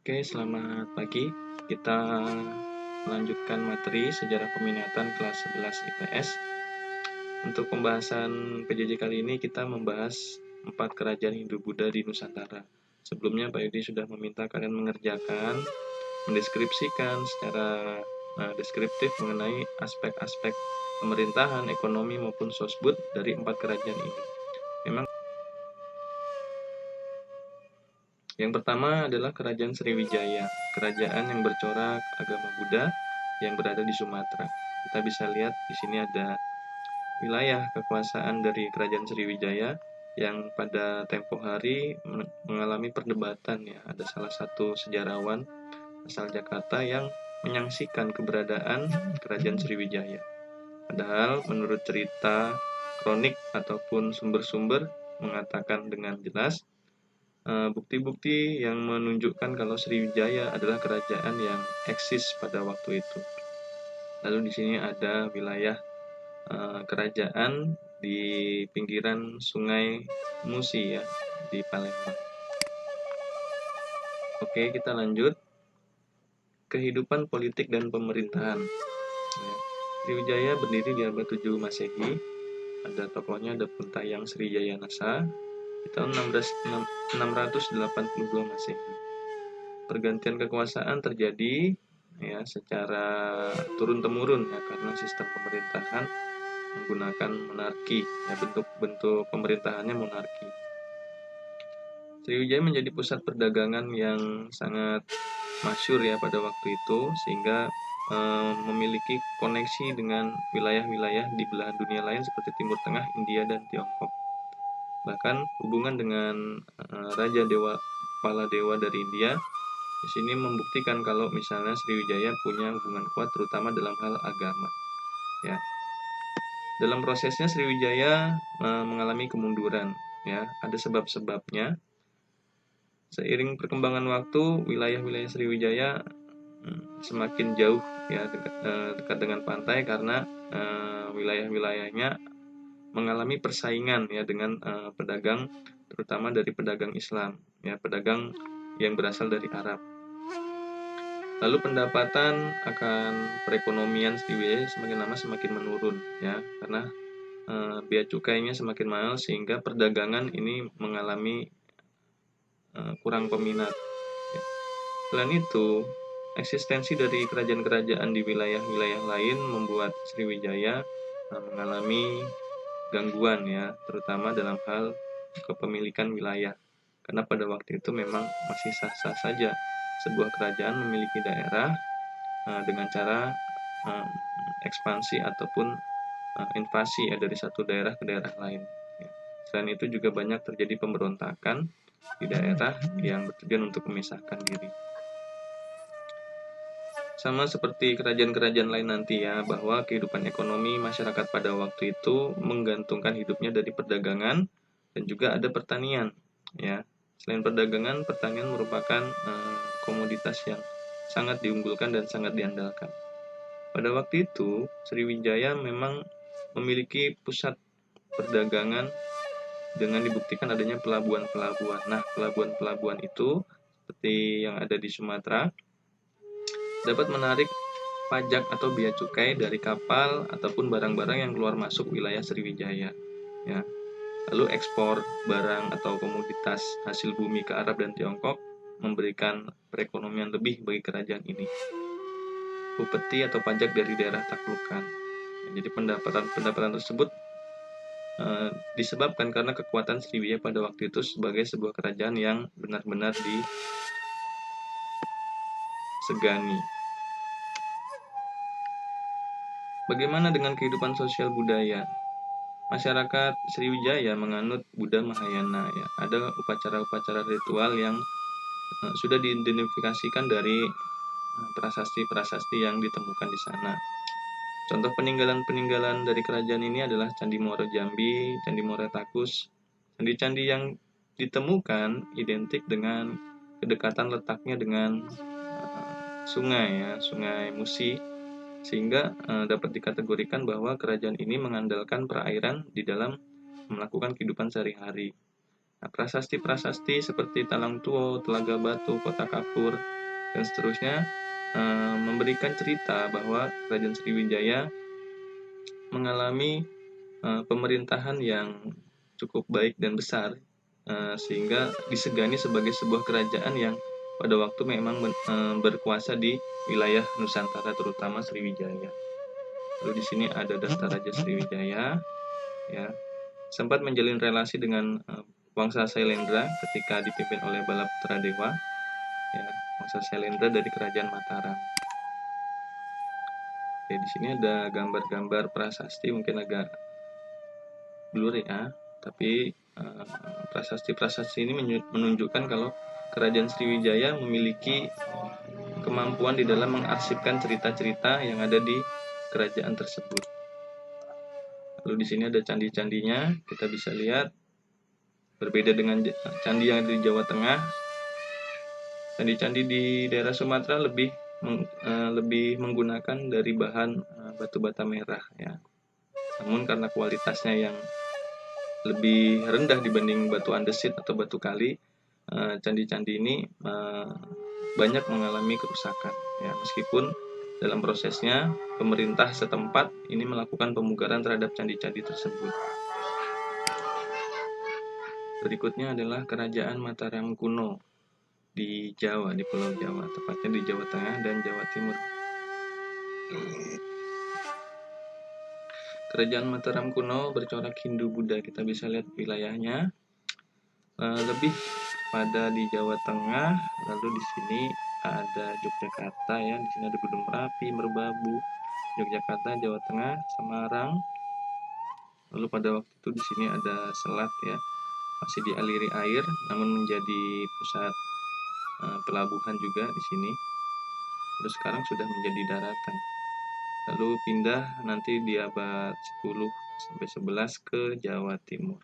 Oke, selamat pagi. Kita melanjutkan materi sejarah peminatan kelas 11 IPS. Untuk pembahasan PJJ kali ini kita membahas 4 kerajaan Hindu-Buddha di Nusantara. Sebelumnya Pak Yudi sudah meminta kalian mengerjakan, mendeskripsikan secara deskriptif mengenai aspek-aspek pemerintahan, ekonomi maupun sosbud dari 4 kerajaan ini. Memang yang pertama adalah Kerajaan Sriwijaya, kerajaan yang bercorak agama Buddha yang berada di Sumatera. Kita bisa lihat di sini ada wilayah kekuasaan dari Kerajaan Sriwijaya yang pada tempo hari mengalami perdebatan ya. Ada salah satu sejarawan asal Jakarta yang menyaksikan keberadaan Kerajaan Sriwijaya. Padahal menurut cerita kronik ataupun sumber-sumber mengatakan dengan jelas bukti-bukti yang menunjukkan kalau Sriwijaya adalah kerajaan yang eksis pada waktu itu. Lalu di sini ada wilayah kerajaan di pinggiran Sungai Musi ya, di Palembang. Oke, kita lanjut. Kehidupan politik dan pemerintahan. Ya. Sriwijaya berdiri di abad 7 Masehi. Ada tokohnya ada Puntayang Srijayanasa di tahun 682 Masehi. Pergantian kekuasaan terjadi ya secara turun-temurun ya karena sistem pemerintahan menggunakan monarki ya, bentuk pemerintahannya monarki. Sriwijaya menjadi pusat perdagangan yang sangat masyhur ya pada waktu itu sehingga memiliki koneksi dengan wilayah-wilayah di belahan dunia lain seperti Timur Tengah, India dan Tiongkok. Bahkan hubungan dengan Raja Dewa Kepala Dewa dari India di sini membuktikan kalau misalnya Sriwijaya punya hubungan kuat terutama dalam hal agama. Ya. Dalam prosesnya Sriwijaya mengalami kemunduran, ya. Ada sebab-sebabnya. Seiring perkembangan waktu, wilayah-wilayah Sriwijaya semakin jauh ya dekat dengan pantai karena wilayah-wilayahnya mengalami persaingan ya dengan pedagang terutama dari pedagang Islam, ya, pedagang yang berasal dari Arab. Lalu pendapatan akan perekonomian Sriwijaya semakin lama semakin menurun ya karena bea cukainya semakin mahal sehingga perdagangan ini mengalami kurang peminat. Ya. Selain itu, eksistensi dari kerajaan-kerajaan di wilayah-wilayah lain membuat Sriwijaya mengalami gangguan ya, terutama dalam hal kepemilikan wilayah. Karena pada waktu itu memang masih sah-sah saja sebuah kerajaan memiliki daerah dengan cara ekspansi ataupun invasi ya dari satu daerah ke daerah lain. Ya. Selain itu juga banyak terjadi pemberontakan di daerah yang bertujuan untuk memisahkan diri. Sama seperti kerajaan-kerajaan lain nanti ya, bahwa kehidupan ekonomi masyarakat pada waktu itu menggantungkan hidupnya dari perdagangan dan juga ada pertanian. Ya, selain perdagangan, pertanian merupakan komoditas yang sangat diunggulkan dan sangat diandalkan. Pada waktu itu, Sriwijaya memang memiliki pusat perdagangan dengan dibuktikan adanya pelabuhan-pelabuhan. Nah, pelabuhan-pelabuhan itu seperti yang ada di Sumatera dapat menarik pajak atau bea cukai dari kapal ataupun barang-barang yang keluar masuk wilayah Sriwijaya. Ya. Lalu ekspor barang atau komoditas hasil bumi ke Arab dan Tiongkok memberikan perekonomian lebih bagi kerajaan ini. Upeti atau pajak dari daerah taklukan. Jadi pendapatan tersebut disebabkan karena kekuatan Sriwijaya pada waktu itu sebagai sebuah kerajaan yang benar-benar disegani. Bagaimana dengan kehidupan sosial budaya? Masyarakat Sriwijaya menganut Buddha Mahayana ya. Ada upacara-upacara ritual yang sudah diidentifikasikan dari prasasti-prasasti yang ditemukan di sana. Contoh peninggalan-peninggalan dari kerajaan ini adalah Candi Muaro Jambi, Candi Muaro Takus. Candi-candi yang ditemukan identik dengan kedekatan letaknya dengan sungai ya, Sungai Musi, sehingga dapat dikategorikan bahwa kerajaan ini mengandalkan perairan di dalam melakukan kehidupan sehari-hari. Nah, prasasti-prasasti seperti Talang Tuo, Telaga Batu, Kota Kapur, dan seterusnya memberikan cerita bahwa Kerajaan Sriwijaya mengalami pemerintahan yang cukup baik dan besar, sehingga disegani sebagai sebuah kerajaan yang pada waktu memang berkuasa di wilayah Nusantara, terutama Sriwijaya. Lalu di sini ada Dasta Raja Sriwijaya, ya, sempat menjalin relasi dengan Wangsa Sailendra ketika dipimpin oleh Balaputra Dewa, ya, Wangsa Sailendra dari Kerajaan Mataram. Oke, di sini ada gambar-gambar prasasti, mungkin agak blur ya, tapi prasasti-prasasti ini menunjukkan kalau Kerajaan Sriwijaya memiliki kemampuan di dalam mengarsipkan cerita-cerita yang ada di kerajaan tersebut. Lalu di sini ada candi-candinya, kita bisa lihat berbeda dengan candi yang ada di Jawa Tengah. Candi-candi di daerah Sumatera lebih menggunakan dari bahan batu bata merah, ya. Namun karena kualitasnya yang lebih rendah dibanding batu andesit atau batu kali, candi-candi ini banyak mengalami kerusakan, ya, meskipun dalam prosesnya pemerintah setempat ini melakukan pemugaran terhadap candi-candi tersebut. Berikutnya adalah Kerajaan Mataram kuno di Jawa, di Pulau Jawa, tepatnya di Jawa Tengah dan Jawa Timur. Kerajaan Mataram kuno bercorak Hindu-Buddha, kita bisa lihat wilayahnya lebih pada di Jawa Tengah. Lalu di sini ada Yogyakarta, ya, di sini ada Gunung Merapi, Merbabu, Yogyakarta, Jawa Tengah, Semarang. Lalu pada waktu itu di sini ada selat, ya, masih dialiri air, namun menjadi pusat pelabuhan juga di sini. Terus sekarang sudah menjadi daratan. Lalu pindah nanti di abad 10 sampai 11 ke Jawa Timur.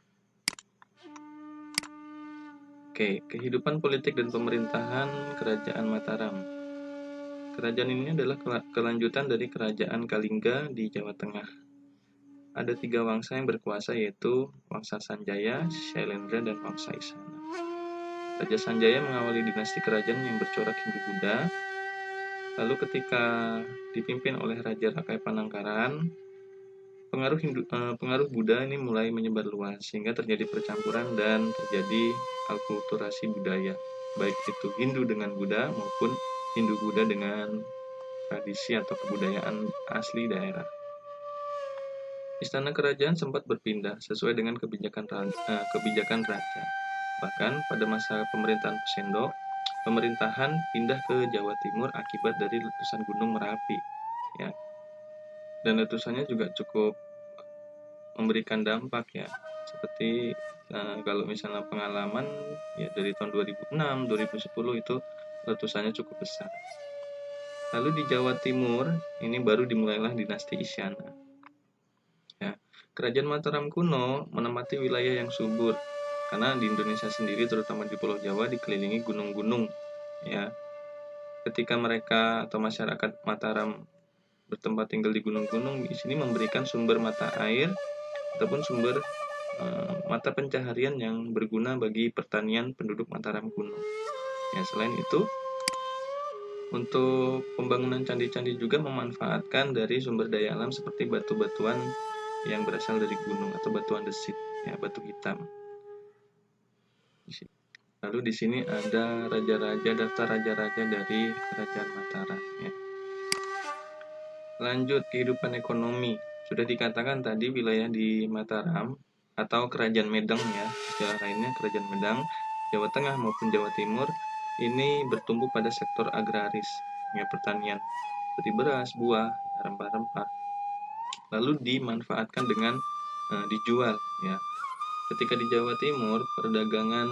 Oke, kehidupan politik dan pemerintahan Kerajaan Mataram. Kerajaan ini adalah kelanjutan dari Kerajaan Kalingga di Jawa Tengah. Ada 3 wangsa yang berkuasa, yaitu Wangsa Sanjaya, Shailendra, dan Wangsa Isana. Raja Sanjaya mengawali dinasti kerajaan yang bercorak Hindu-Buddha. Lalu ketika dipimpin oleh Raja Rakai Panangkaran, pengaruh Buddha ini mulai menyebar luas, sehingga terjadi percampuran dan terjadi akulturasi budaya, baik itu Hindu dengan Buddha maupun Hindu-Buddha dengan tradisi atau kebudayaan asli daerah. Istana kerajaan sempat berpindah sesuai dengan kebijakan raja. Bahkan pada masa pemerintahan Pesendok, pemerintahan pindah ke Jawa Timur akibat dari letusan Gunung Merapi, ya. Dan letusannya juga cukup memberikan dampak, ya. Seperti kalau misalnya pengalaman, ya, dari tahun 2006, 2010 itu letusannya cukup besar. Lalu di Jawa Timur ini baru dimulailah dinasti Isyana. Kerajaan Mataram kuno menempati wilayah yang subur, karena di Indonesia sendiri, terutama di Pulau Jawa, dikelilingi gunung-gunung, ya. Ketika mereka atau masyarakat Mataram bertempat tinggal di gunung-gunung, di sini memberikan sumber mata air ataupun sumber mata pencaharian yang berguna bagi pertanian penduduk Mataram kuno. Ya, selain itu, untuk pembangunan candi-candi juga memanfaatkan dari sumber daya alam seperti batu-batuan yang berasal dari gunung atau batu andesit, ya, batu hitam. Lalu di sini ada raja-raja, daftar raja-raja dari Kerajaan Mataram, ya. Lanjut, kehidupan ekonomi. Sudah dikatakan tadi wilayah di Mataram atau Kerajaan Medang, ya, istilah lainnya Kerajaan Medang, Jawa Tengah maupun Jawa Timur ini bertumbuh pada sektor agraris, ya, pertanian seperti beras, buah, rempah-rempah. Lalu dimanfaatkan dengan dijual, ya. Ketika di Jawa Timur, perdagangan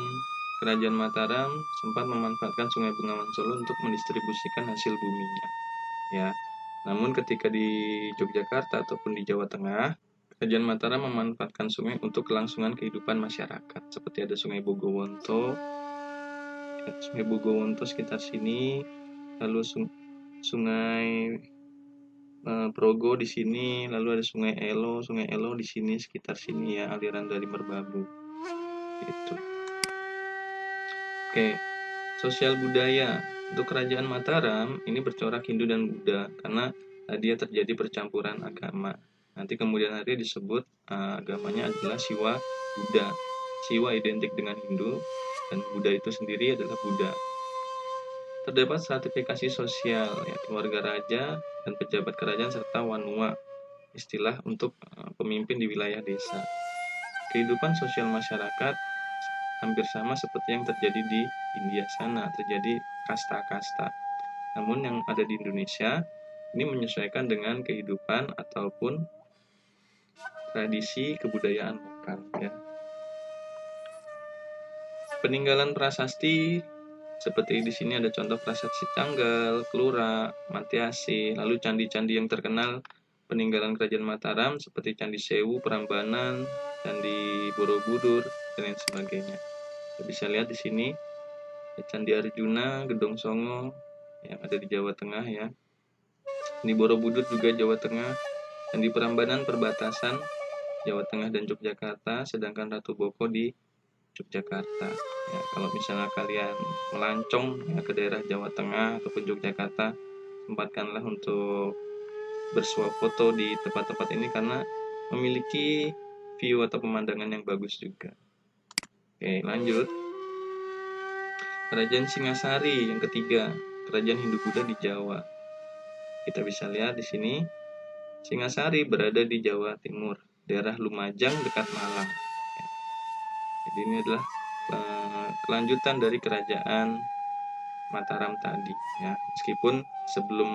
Kerajaan Mataram sempat memanfaatkan Sungai Bengawan Solo untuk mendistribusikan hasil buminya, ya. Namun ketika di Yogyakarta ataupun di Jawa Tengah, Kerajaan Mataram memanfaatkan sungai untuk kelangsungan kehidupan masyarakat, seperti ada Sungai Bogowonto, sekitar sini, lalu Sungai Progo di sini, lalu ada Sungai Elo di sini sekitar sini, ya, aliran dari Merbabu. Gitu. Oke, sosial budaya. Untuk kerajaan Mataram ini bercorak Hindu dan Buddha karena dia terjadi percampuran agama. Nanti kemudian hari disebut agamanya adalah Siwa Buddha. Siwa identik dengan Hindu dan Buddha itu sendiri adalah Buddha. Terdapat stratifikasi sosial, ya, keluarga raja dan pejabat kerajaan serta wanua, istilah untuk pemimpin di wilayah desa. Kehidupan sosial masyarakat hampir sama seperti yang terjadi di India sana, terjadi kasta-kasta. Namun yang ada di Indonesia ini menyesuaikan dengan kehidupan ataupun tradisi kebudayaan lokal, ya. Peninggalan prasasti seperti di sini ada contoh prasasti Canggal, Kelura, Matiasi, lalu candi-candi yang terkenal peninggalan kerajaan Mataram seperti Candi Sewu, Prambanan, Candi Borobudur, dan lain sebagainya. Kita bisa lihat di sini Candi Arjuna, Gedong Songo yang ada di Jawa Tengah, ya. Candi Borobudur juga Jawa Tengah, Candi Prambanan perbatasan Jawa Tengah dan Yogyakarta, sedangkan Ratu Boko di Yogyakarta. Ya, kalau misalnya kalian melancong ya, ke daerah Jawa Tengah ataupun Yogyakarta, sempatkanlah untuk bersuap foto di tempat-tempat ini karena memiliki view atau pemandangan yang bagus juga. Oke, lanjut. Kerajaan Singasari yang ketiga, kerajaan Hindu-Buddha di Jawa. Kita bisa lihat di sini, Singasari berada di Jawa Timur, daerah Lumajang dekat Malang. Jadi ini adalah kelanjutan dari kerajaan Mataram tadi, ya. Meskipun sebelum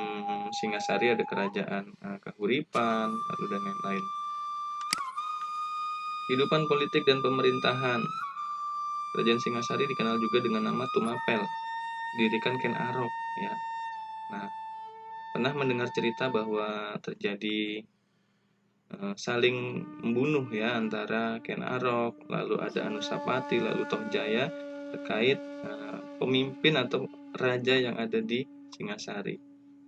Singasari ada kerajaan Kahuripan, lalu dan lain-lain. Kehidupan politik dan pemerintahan. Kerajaan Singasari dikenal juga dengan nama Tumapel, didirikan Ken Arok, ya. Nah, pernah mendengar cerita bahwa terjadi saling membunuh ya antara Ken Arok, lalu ada Anusapati, lalu Tohjaya terkait pemimpin atau raja yang ada di Singasari.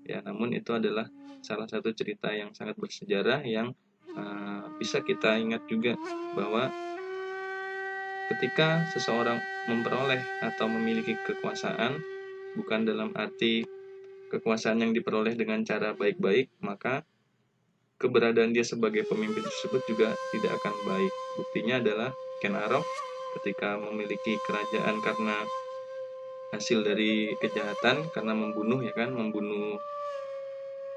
Ya, namun itu adalah salah satu cerita yang sangat bersejarah yang bisa kita ingat juga bahwa ketika seseorang memperoleh atau memiliki kekuasaan, bukan dalam arti kekuasaan yang diperoleh dengan cara baik-baik, maka keberadaan dia sebagai pemimpin tersebut juga tidak akan baik. Buktinya adalah Ken Arok ketika memiliki kerajaan karena hasil dari kejahatan, karena membunuh, ya kan, membunuh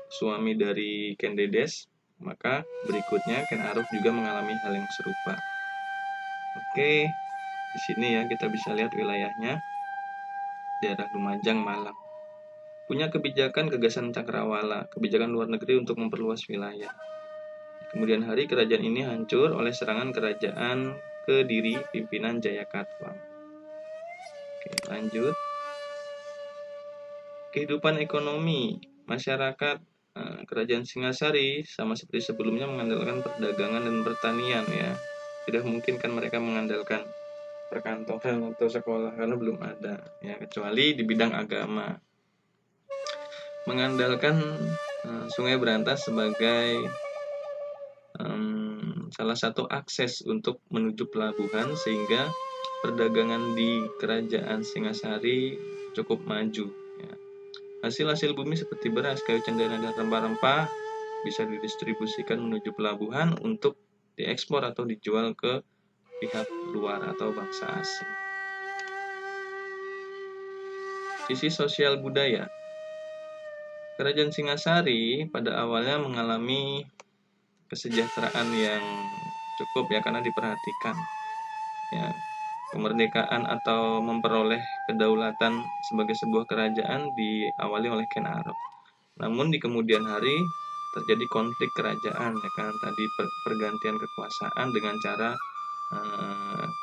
suami dari Ken Dedes, maka berikutnya Ken Arok juga mengalami hal yang serupa. Oke, di sini ya kita bisa lihat wilayahnya, daerah Lumajang, Malang. Punya kebijakan gagasan cakrawala, kebijakan luar negeri untuk memperluas wilayah. Kemudian hari kerajaan ini hancur oleh serangan kerajaan Kediri pimpinan Jayakatwang. Oke, lanjut. Kehidupan ekonomi masyarakat kerajaan Singasari sama seperti sebelumnya mengandalkan perdagangan dan pertanian, ya. Tidak mungkin kan mereka mengandalkan perkantoran atau sekolah karena belum ada, ya, kecuali di bidang agama. Mengandalkan Sungai Berantas sebagai salah satu akses untuk menuju pelabuhan sehingga perdagangan di kerajaan Singasari cukup maju, ya. Hasil-hasil bumi seperti beras, kayu cendana, dan rempah-rempah bisa didistribusikan menuju pelabuhan untuk diekspor atau dijual ke pihak luar atau bangsa asing. Sisi sosial budaya. Kerajaan Singasari pada awalnya mengalami kesejahteraan yang cukup, ya, karena diperhatikan, ya. Kemerdekaan atau memperoleh kedaulatan sebagai sebuah kerajaan diawali oleh Ken Arok. Namun di kemudian hari terjadi konflik kerajaan, ya kan, tadi pergantian kekuasaan dengan cara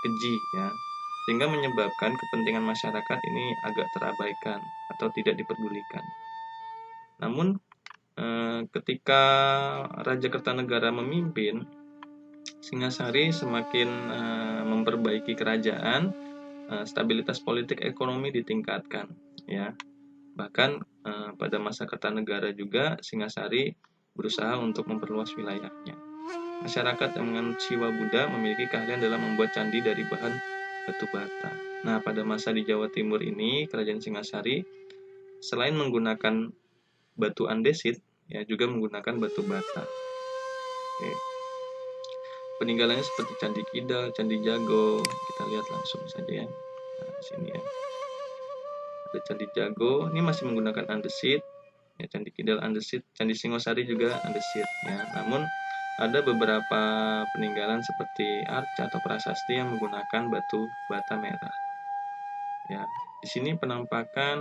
keji, ya, sehingga menyebabkan kepentingan masyarakat ini agak terabaikan atau tidak diperdulikan. Namun ketika Raja Kertanegara memimpin, Singasari semakin memperbaiki kerajaan, stabilitas politik ekonomi ditingkatkan, ya. Bahkan pada masa Kertanegara juga Singasari berusaha untuk memperluas wilayahnya. Masyarakat yang menganut Siwa Buddha memiliki keahlian dalam membuat candi dari bahan batu bata. Nah, pada masa di Jawa Timur ini, Kerajaan Singasari selain menggunakan batu andesit, ya juga menggunakan batu bata. Oke. Peninggalannya seperti Candi Kidal, Candi Jago, kita lihat langsung saja ya. Nah, di sini ya. Ada Candi Jago, ini masih menggunakan andesit. Ya, Candi Kidal andesit, Candi Singosari juga andesit ya. Namun ada beberapa peninggalan seperti arca atau prasasti yang menggunakan batu bata merah. Ya, di sini penampakan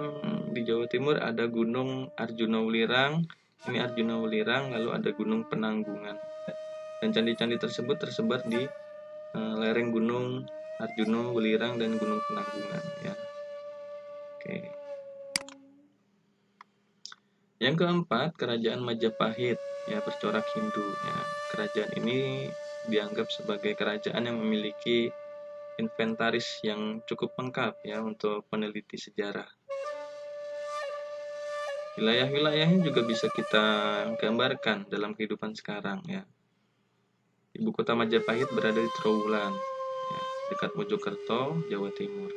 di Jawa Timur ada Gunung Arjuna Welirang, ini Arjuna Welirang, lalu ada Gunung Penanggungan. Dan candi-candi tersebut tersebar di lereng Gunung Arjuna Welirang dan Gunung Penanggungan ya. Oke. Yang keempat, Kerajaan Majapahit ya, bercorak Hindu ya. Kerajaan ini dianggap sebagai kerajaan yang memiliki inventaris yang cukup lengkap ya untuk peneliti sejarah. Wilayah-wilayahnya juga bisa kita gambarkan dalam kehidupan sekarang ya. Ibu kota Majapahit berada di Trowulan ya, dekat Mojokerto, Jawa Timur.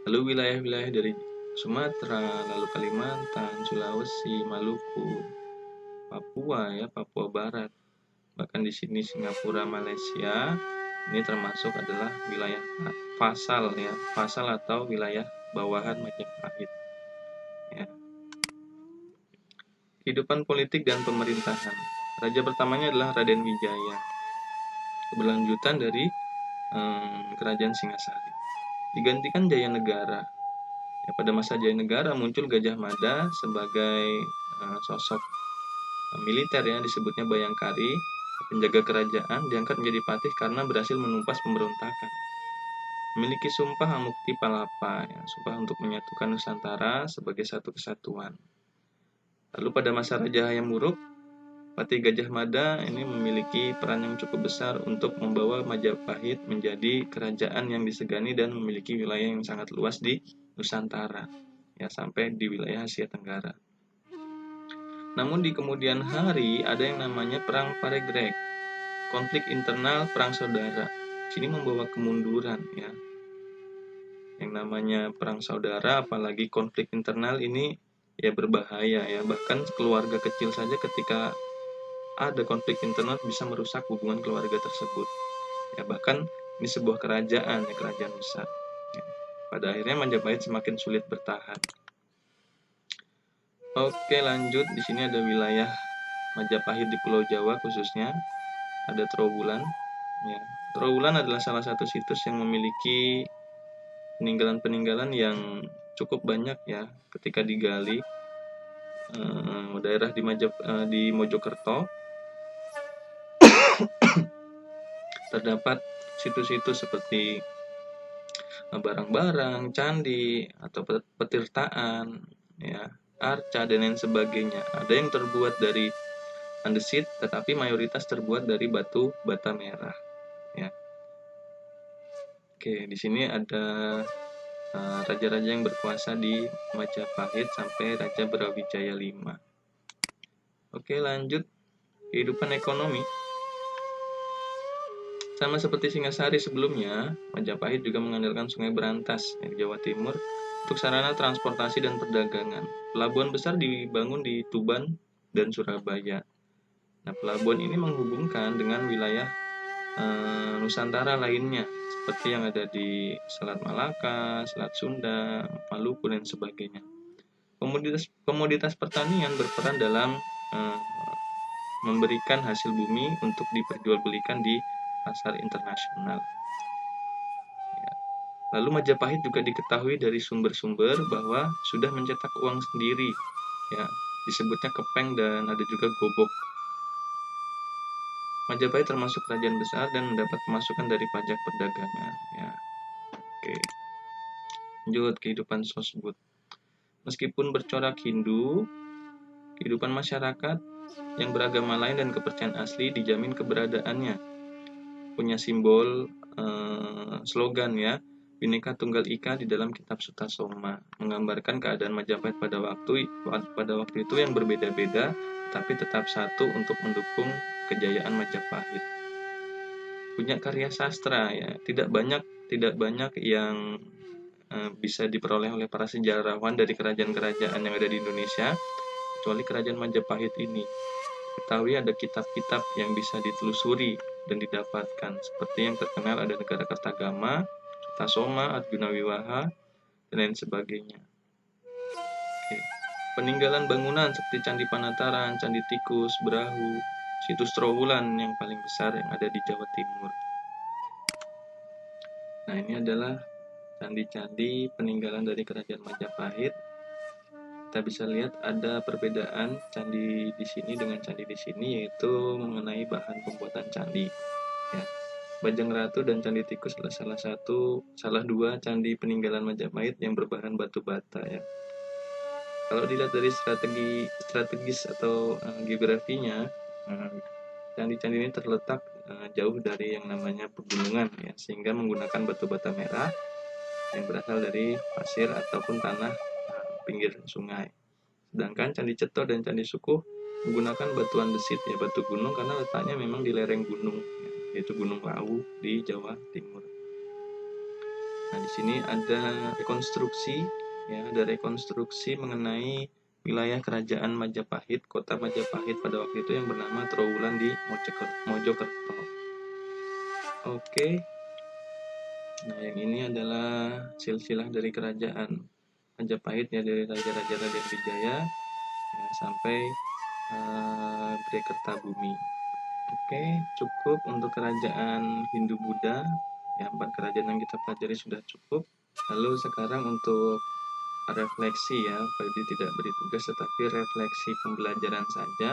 Lalu wilayah-wilayah dari Sumatera, lalu Kalimantan, Sulawesi, Maluku, Papua ya, Papua Barat. Bahkan di sini Singapura, Malaysia, ini termasuk adalah wilayah fasal ya, fasal atau wilayah bawahan Majapahit. Ya. Kehidupan politik dan pemerintahan. Raja pertamanya adalah Raden Wijaya. Keberlanjutan dari Kerajaan Singasari. Digantikan Jayanegara. Ya, pada masa Jayanegara muncul Gajah Mada sebagai sosok militer ya, disebutnya Bayangkari, penjaga kerajaan, diangkat menjadi patih karena berhasil menumpas pemberontakan. Memiliki sumpah Amukti Palapa, ya, sumpah untuk menyatukan Nusantara sebagai satu kesatuan. Lalu pada masa Raja Hayam Wuruk, Patih Gajah Mada ini memiliki peran yang cukup besar untuk membawa Majapahit menjadi kerajaan yang disegani dan memiliki wilayah yang sangat luas di Nusantara, ya sampai di wilayah Asia Tenggara. Namun di kemudian hari ada yang namanya Perang Paregreg, konflik internal perang saudara. Sini membawa kemunduran ya. Yang namanya perang saudara, apalagi konflik internal ini ya berbahaya ya. Bahkan keluarga kecil saja ketika ada konflik internal bisa merusak hubungan keluarga tersebut. Ya bahkan ini sebuah kerajaan ya, kerajaan besar. Ya. Pada akhirnya Majapahit semakin sulit bertahan. Oke, lanjut. Di sini ada wilayah Majapahit di Pulau Jawa khususnya. Ada Trowulan. Ya. Trowulan adalah salah satu situs yang memiliki peninggalan-peninggalan yang cukup banyak ya ketika digali. Daerah di Mojokerto terdapat situs-situs seperti barang-barang, candi atau petirtaan, ya, arca dan lain sebagainya. Ada yang terbuat dari andesit, tetapi mayoritas terbuat dari batu bata merah. Ya. Oke, di sini ada raja-raja yang berkuasa di Majapahit sampai Raja Brawijaya V. Oke, lanjut kehidupan ekonomi. Sama seperti Singasari sebelumnya, Majapahit juga mengandalkan Sungai Berantas di Jawa Timur untuk sarana transportasi dan perdagangan. Pelabuhan besar dibangun di Tuban dan Surabaya. Nah, pelabuhan ini menghubungkan dengan wilayah Nusantara lainnya, seperti yang ada di Selat Malaka, Selat Sunda, Maluku, dan sebagainya. Komoditas pertanian berperan dalam memberikan hasil bumi untuk diperjualbelikan di pasar internasional. Ya. Lalu Majapahit juga diketahui dari sumber-sumber bahwa sudah mencetak uang sendiri, ya, disebutnya kepeng dan ada juga gobok. Majapahit termasuk kerajaan besar dan mendapat pemasukan dari pajak perdagangan. Ya. Oke. Lanjut kehidupan sosbud. Meskipun bercorak Hindu, kehidupan masyarakat yang beragama lain dan kepercayaan asli dijamin keberadaannya. Punya simbol slogan ya, Bhinneka Tunggal Ika di dalam kitab Sutasoma, menggambarkan keadaan Majapahit pada waktu itu yang berbeda-beda tapi tetap satu untuk mendukung kejayaan Majapahit. Punya karya sastra ya, tidak banyak tidak banyak yang bisa diperoleh oleh para sejarawan dari kerajaan-kerajaan yang ada di Indonesia, kecuali kerajaan Majapahit ini. Ketahui ada kitab-kitab yang bisa ditelusuri dan didapatkan, seperti yang terkenal ada Negara Kertagama, Kertasoma, Arjuna Wiwaha, dan lain sebagainya. Oke. Peninggalan bangunan seperti Candi Panataran, Candi Tikus, Brahu, situs Trowulan yang paling besar yang ada di Jawa Timur. Nah, ini adalah candi-candi peninggalan dari Kerajaan Majapahit. Kita bisa lihat ada perbedaan candi di sini dengan candi di sini, yaitu mengenai bahan pembuatan candi. Ya. Bajang Ratu dan Candi Tikus adalah salah dua candi peninggalan Majapahit yang berbahan batu bata ya. Kalau dilihat dari strategis atau geografinya, candi-candi ini terletak jauh dari yang namanya pegunungan ya, sehingga menggunakan batu bata merah yang berasal dari pasir ataupun tanah pinggir sungai. Sedangkan Candi Ceto dan Candi Sukuh menggunakan batu andesit ya, batu gunung, karena letaknya memang di lereng gunung ya, yaitu Gunung Lawu di Jawa Timur. Nah, di sini ada rekonstruksi mengenai wilayah kerajaan Majapahit, kota Majapahit pada waktu itu yang bernama Trowulan di Mojokerto. Oke. Nah, yang ini adalah silsilah dari kerajaan Majapahit ya, dari Raja-Raja Raden Wijaya ya, sampai Bumi. Oke, cukup untuk kerajaan Hindu-Buddha. Ya, 4 kerajaan yang kita pelajari sudah cukup. Lalu sekarang untuk refleksi ya, jadi tidak beri tugas tetapi refleksi pembelajaran saja.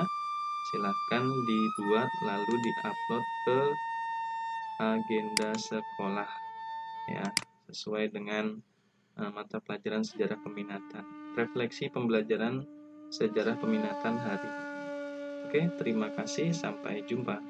Silahkan dibuat lalu diupload ke agenda sekolah ya, sesuai dengan mata pelajaran sejarah peminatan. Refleksi pembelajaran sejarah peminatan hari ini. Oke, terima kasih, sampai jumpa.